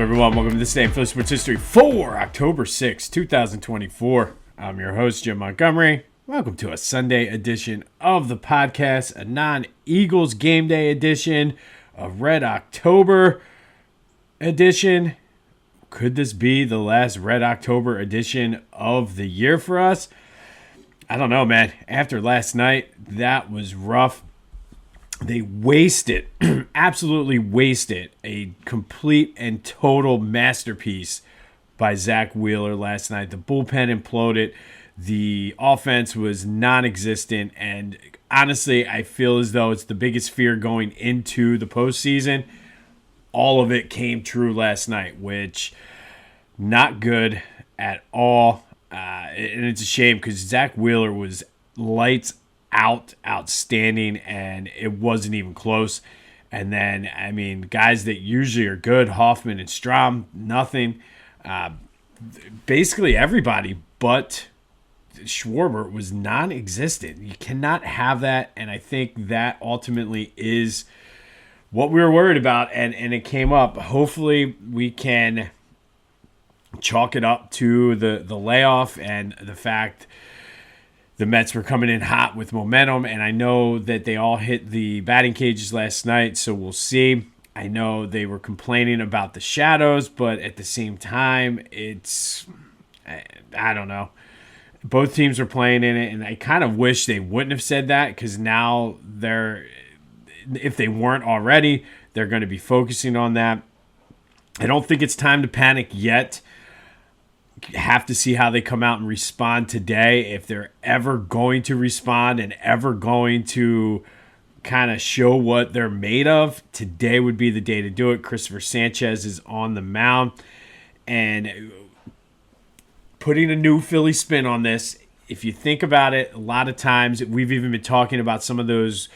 everyone? Welcome to this day in Phillies sports history for October 6, 2024. I'm your host, Jim Montgomery. Welcome to a Sunday edition of the podcast, a non-Eagles game day edition, a Red October edition. Could this be the last Red October edition of the year for us? I don't know, man. After last night, that was rough. They wasted, absolutely wasted, a complete and total masterpiece by Zack Wheeler last night. The bullpen imploded. The offense was non-existent. And honestly, I feel as though it's the biggest fear going into the postseason. All of it came true last night, which not good at all. And it's a shame because Zack Wheeler was lights outstanding, and it wasn't even close. And then, I mean, guys that usually are good, Hoffman and Strom, nothing. Basically everybody but Schwarber was non-existent. You cannot have that, and I think that ultimately is what we were worried about, and it came up. Hopefully we can chalk it up to the layoff and the fact the Mets were coming in hot with momentum, and I know that they all hit the batting cages last night, so we'll see. I know they were complaining about the shadows, but at the same time, I don't know. Both teams were playing in it, and I kind of wish they wouldn't have said that because now if they weren't already, they're going to be focusing on that. I don't think it's time to panic yet. Have to see how they come out and respond today. If they're ever going to respond and ever going to kind of show what they're made of, today would be the day to do it. Christopher Sanchez is on the mound, and putting a new Philly spin on this. If you think about it, a lot of times we've even been talking about some of those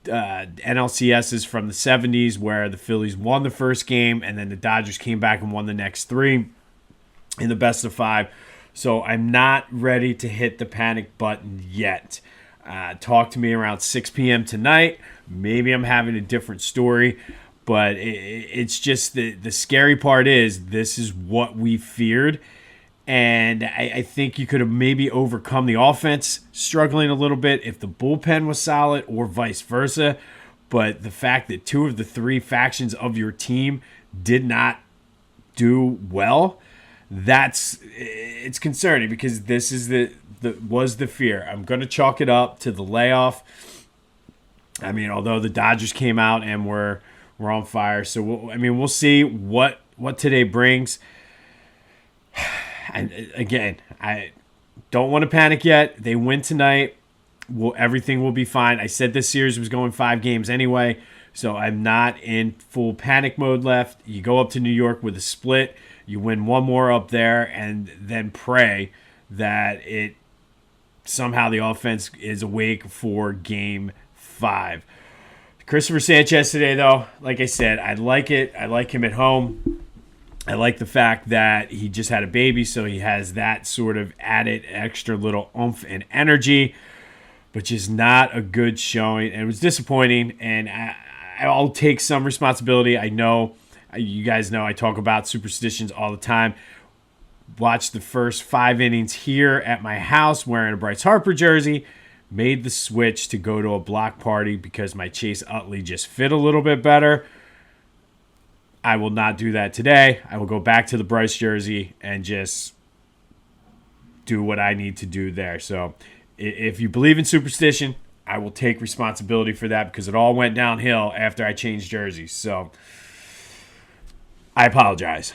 NLCSs from the 70s where the Phillies won the first game and then the Dodgers came back and won the next three in the best of five. So I'm not ready to hit the panic button yet. Talk to me around 6 p.m. tonight. Maybe I'm having a different story, but it's just the scary part is this is what we feared. And I think you could have maybe overcome the offense struggling a little bit if the bullpen was solid or vice versa. But the fact that two of the three factions of your team did not do well, it's concerning because this is was the fear. I'm going to chalk it up to the layoff. I mean, although the Dodgers came out and were on fire, so we'll see what today brings. And again, I don't want to panic yet. They win tonight. Everything will be fine. I said this series was going 5 games anyway, so I'm not in full panic mode left. You go up to New York with a split. You win one more up there and then pray that somehow the offense is awake for game 5. Christopher Sanchez today, though, like I said, I like it. I like him at home. I like the fact that he just had a baby, so he has that sort of added extra little oomph and energy, but just not a good showing. And it was disappointing, and I'll take some responsibility. I know, you guys know I talk about superstitions all the time. Watched the first 5 innings here at my house wearing a Bryce Harper jersey. Made the switch to go to a block party because my Chase Utley just fit a little bit better. I will not do that today. I will go back to the Bryce jersey and just do what I need to do there. So if you believe in superstition, I will take responsibility for that because it all went downhill after I changed jerseys. So I apologize.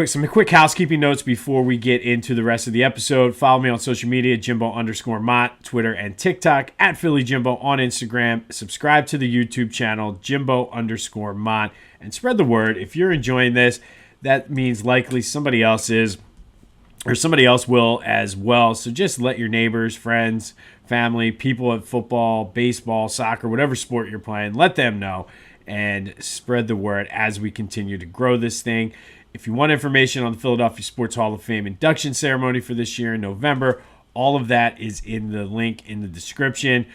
Some quick housekeeping notes before we get into the rest of the episode. Follow me on social media, Jimbo_Mott, Twitter and TikTok, at Philly Jimbo on Instagram. Subscribe to the YouTube channel, Jimbo_Mott, and spread the word. If you're enjoying this, that means likely somebody else is, or somebody else will as well. So just let your neighbors, friends, family, people at football, baseball, soccer, whatever sport you're playing, let them know and spread the word as we continue to grow this thing. If you want information on the Philadelphia Sports Hall of Fame induction ceremony for this year in November, all of that is in the link in the description.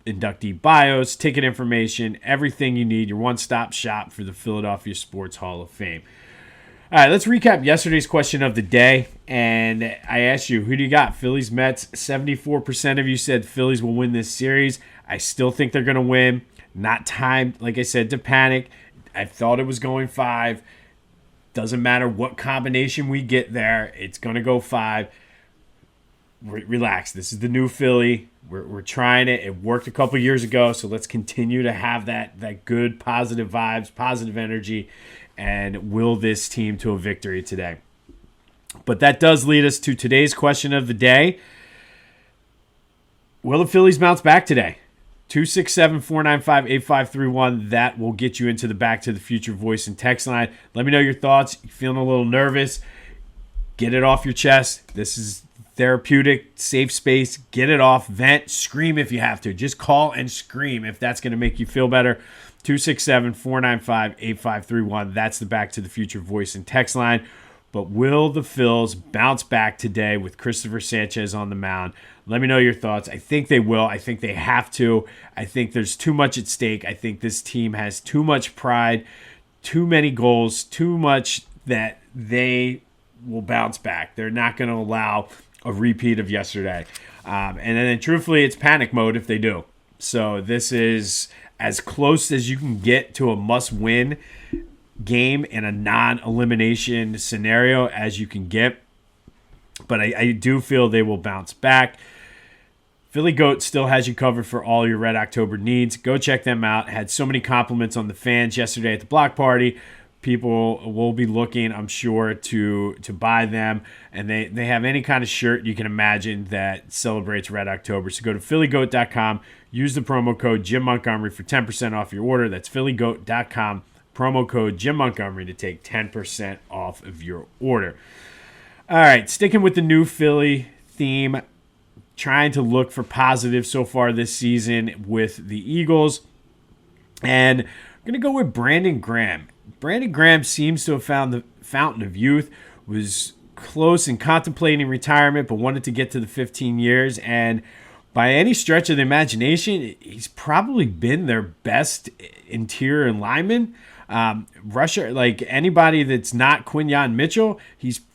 inductee bios, ticket information, everything you need, your one-stop shop for the Philadelphia Sports Hall of Fame. All right, let's recap yesterday's question of the day. And I asked you, who do you got? Phillies, Mets. 74% of you said Phillies will win this series. I still think they're going to win. Not time, like I said, to panic. I thought it was going 5. Doesn't matter what combination we get there. It's going to go 5. Relax. This is the new Philly. We're trying it. It worked a couple years ago, so let's continue to have that good positive vibes, positive energy, and will this team to a victory today. But that does lead us to today's question of the day. Will the Phillies bounce back today? 267-495-8531. That will get you into the Back to the Future voice and text line. Let me know your thoughts. You're feeling a little nervous. Get it off your chest. This is therapeutic, safe space. Get it off. Vent. Scream if you have to. Just call and scream if that's going to make you feel better. 267-495-8531. That's the Back to the Future voice and text line. But will the Phils bounce back today with Christopher Sanchez on the mound? Let me know your thoughts. I think they will. I think they have to. I think there's too much at stake. I think this team has too much pride, too many goals, too much that they will bounce back. They're not going to allow a repeat of yesterday. And then truthfully, it's panic mode if they do. So this is as close as you can get to a must-win game in a non-elimination scenario as you can get. But I do feel they will bounce back. Philly Goat still has you covered for all your Red October needs. Go check them out. Had so many compliments on the fans yesterday at the block party. People will be looking, I'm sure, to buy them. And they have any kind of shirt you can imagine that celebrates Red October. So go to phillygoat.com. Use the promo code Jim Montgomery for 10% off your order. That's phillygoat.com. Promo code Jim Montgomery to take 10% off of your order. All right, sticking with the new Philly theme, trying to look for positives so far this season with the Eagles. And I'm going to go with Brandon Graham. Brandon Graham seems to have found the fountain of youth, was close and contemplating retirement, but wanted to get to the 15 years. And by any stretch of the imagination, he's probably been their best interior lineman. Rusher, like anybody that's not Quinyon Mitchell,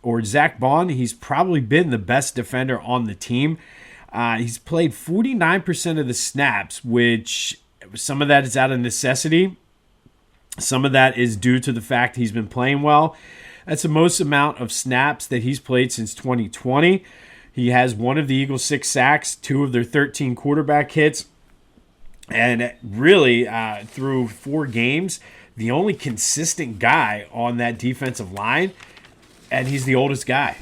or Zach Bond, he's probably been the best defender on the team. He's played 49% of the snaps, which some of that is out of necessity. Some of that is due to the fact he's been playing well. That's the most amount of snaps that he's played since 2020. He has one of the Eagles' 6 sacks, 2 of their 13 quarterback hits. And really, through 4 games, the only consistent guy on that defensive line, and he's the oldest guy.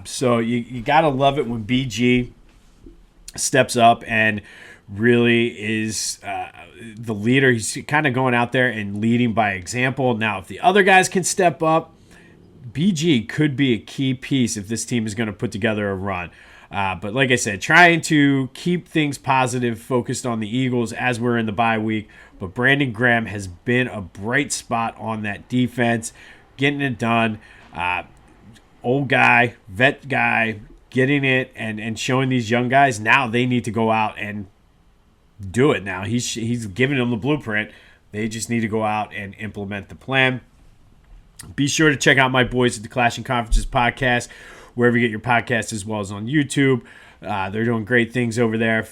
So you got to love it when BG steps up and really is the leader. He's kind of going out there and leading by example. Now, if the other guys can step up, BG could be a key piece if this team is going to put together a run. But like I said, trying to keep things positive, focused on the Eagles as we're in the bye week. But Brandon Graham has been a bright spot on that defense, getting it done. Old guy, vet guy, getting it and showing these young guys now they need to go out and do it now. He's giving them the blueprint. They just need to go out and implement the plan. Be sure to check out my boys at the Clashing Conferences podcast, wherever you get your podcasts, as well as on YouTube. They're doing great things over there.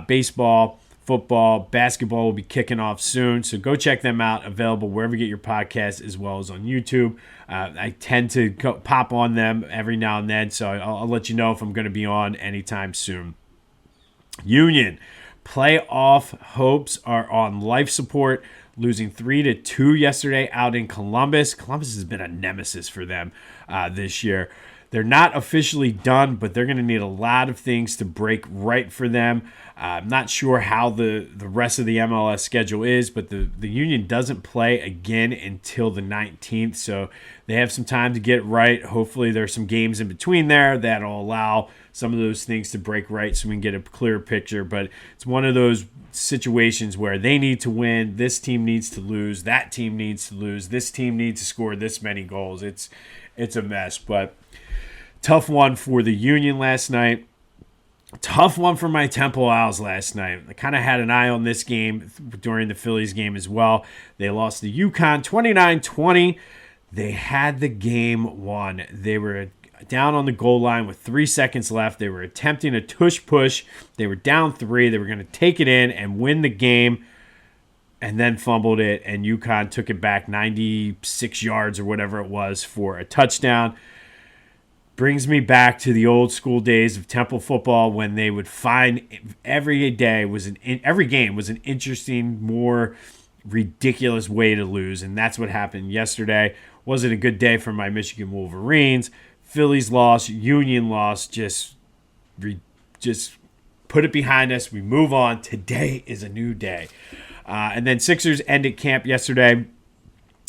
Baseball, football, basketball will be kicking off soon. So go check them out. Available wherever you get your podcasts, as well as on YouTube. I tend to pop on them every now and then, so I'll let you know if I'm going to be on anytime soon. Union. Playoff hopes are on life support, losing 3-2 yesterday out in Columbus. Columbus has been a nemesis for them this year. They're not officially done, but they're going to need a lot of things to break right for them. I'm not sure how the rest of the MLS schedule is, but the Union doesn't play again until the 19th, so they have some time to get it right. Hopefully there's some games in between there that'll allow some of those things to break right so we can get a clearer picture. But it's one of those situations where they need to win, this team needs to lose, that team needs to lose, this team needs to score this many goals. It's a mess, but tough one for the Union last night. Tough one for my Temple Owls last night. I kind of had an eye on this game during the Phillies game as well. They lost to UConn 29-20. They had the game won. They were down on the goal line with 3 seconds left. They were attempting a tush push. They were down 3. They were going to take it in and win the game, and then fumbled it, and UConn took it back 96 yards or whatever it was for a touchdown. Brings me back to the old school days of Temple football when they would find every game was an interesting, more ridiculous way to lose, and that's what happened yesterday. Wasn't a good day for my Michigan Wolverines. Phillies lost, Union lost. Just put it behind us. We move on. Today is a new day. And then Sixers ended camp yesterday.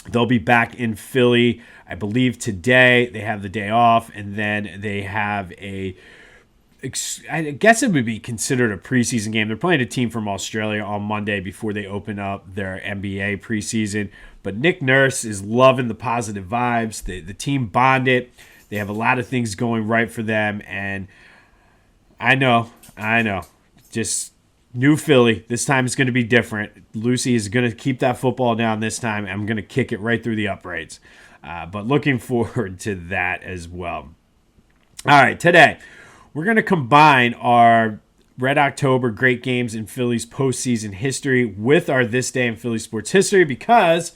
They'll be back in Philly, I believe, today. They have the day off, and then they have I guess it would be considered a preseason game. They're playing a team from Australia on Monday before they open up their NBA preseason. But Nick Nurse is loving the positive vibes. The team bonded. They have a lot of things going right for them, and I know. Just new Philly. This time it's going to be different. Lucy is going to keep that football down this time. I'm going to kick it right through the uprights. But looking forward to that as well. All right, today we're going to combine our Red October Great Games in Phillies postseason history with our This Day in Philly Sports History, because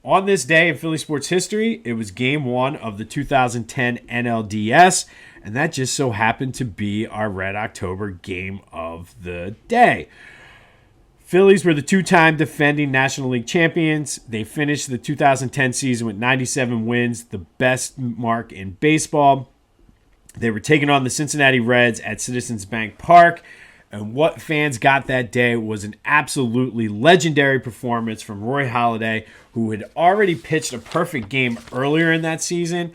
on this day in Philly sports history, it was Game 1 of the 2010 NLDS, and that just so happened to be our Red October game of the day. Phillies were the two-time defending National League champions. They finished the 2010 season with 97 wins, the best mark in baseball. They were taking on the Cincinnati Reds at Citizens Bank Park. And what fans got that day was an absolutely legendary performance from Roy Halladay, who had already pitched a perfect game earlier in that season,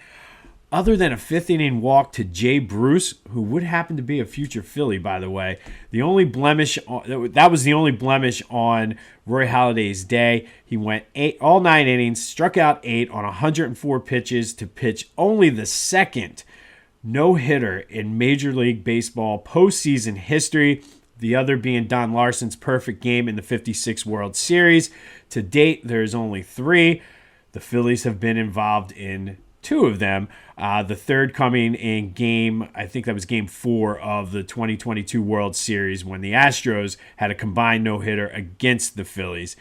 other than a fifth-inning walk to Jay Bruce, who would happen to be a future Philly, by the way. The only blemish that was the only blemish on Roy Halladay's day. He went all 9 innings, struck out 8 on 104 pitches to pitch only the second no-hitter in Major League Baseball postseason history, the other being Don Larson's perfect game in the 56 World Series. To date, there's only 3. The Phillies have been involved in 2 of them. The third coming in I think that was game 4 of the 2022 World Series, when the Astros had a combined no-hitter against the Phillies.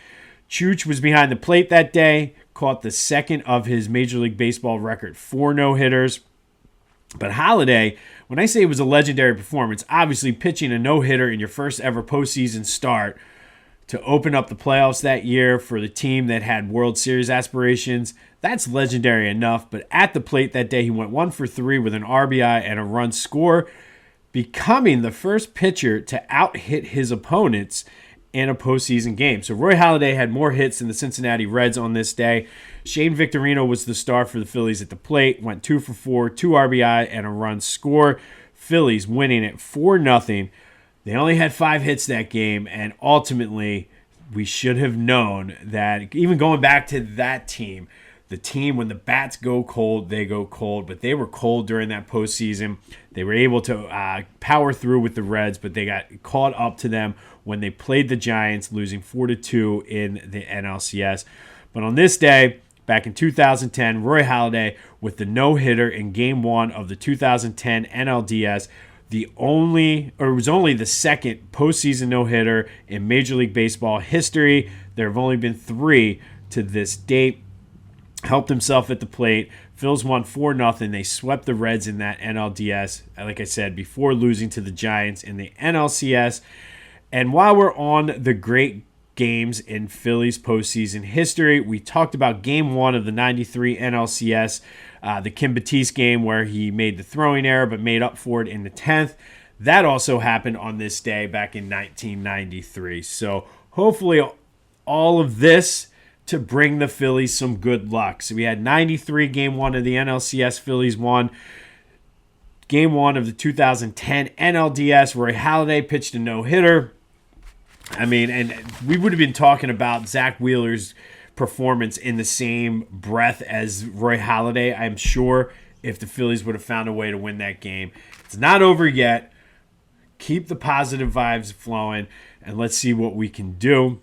Chooch was behind the plate that day, caught the second of his Major League Baseball record 4 no-hitters. But Halladay, when I say it was a legendary performance, obviously pitching a no-hitter in your first ever postseason start to open up the playoffs that year for the team that had World Series aspirations, that's legendary enough. But at the plate that day, he went 1 for 3 with an RBI and a run score, becoming the first pitcher to out-hit his opponents in a postseason game. So Roy Halladay had more hits than the Cincinnati Reds on this day. Shane Victorino was the star for the Phillies at the plate, went 2 for 4, 2 RBI, and a run score. Phillies winning it 4-0. They only had 5 hits that game, and ultimately we should have known that, even going back to that team, the team, when the bats go cold, they go cold. But they were cold during that postseason. They were able to power through with the Reds, but they got caught up to them when they played the Giants, losing 4-2 in the NLCS. But on this day, back in 2010, Roy Halladay with the no-hitter in Game 1 of the 2010 NLDS, it was only the second postseason no-hitter in Major League Baseball history. There have only been 3 to this date. Helped himself at the plate. Phils won 4-0. They swept the Reds in that NLDS, like I said, before losing to the Giants in the NLCS. And while we're on the great games in Phillies postseason history, we talked about Game 1 of the 93 NLCS, the Kim Batiste game where he made the throwing error but made up for it in the 10th. That also happened on this day back in 1993. So hopefully all of this to bring the Phillies some good luck. So we had 93 Game 1 of the NLCS. Phillies won. Game 1 of the 2010 NLDS, Roy Halladay pitched a no-hitter. I mean, and we would have been talking about Zack Wheeler's performance in the same breath as Roy Halladay, I'm sure, if the Phillies would have found a way to win that game. It's not over yet. keep the positive vibes flowing, and let's see what we can do.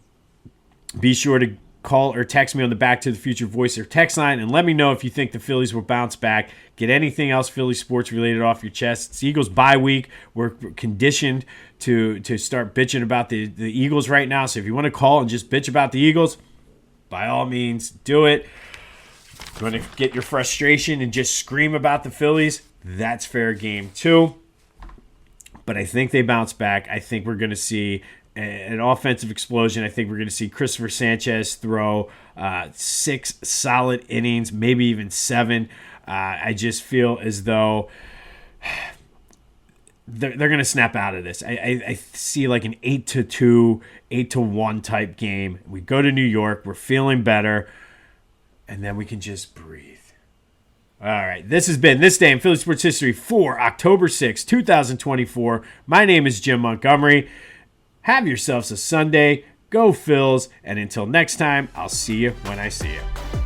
Be sure to call or text me on the Back to the Future voice or text line and let me know if you think the Phillies will bounce back. Get anything else Philly sports related off your chest. It's Eagles bye week. We're conditioned to start bitching about the Eagles right now. So if you want to call and just bitch about the Eagles, by all means, do it. If you want to get your frustration and just scream about the Phillies, that's fair game too. But I think they bounce back. I think we're going to see an offensive explosion. I think we're going to see Christopher Sanchez throw 6 solid innings, maybe even 7. I just feel as though they're going to snap out of this. I see like an 8-2, 8-1 type game. We go to New York. We're feeling better. And then we can just breathe. All right. This has been This Day in Philly Sports History for October 6, 2024. My name is Jim Montgomery. Have yourselves a Sunday. Go Phils. And until next time, I'll see you when I see you.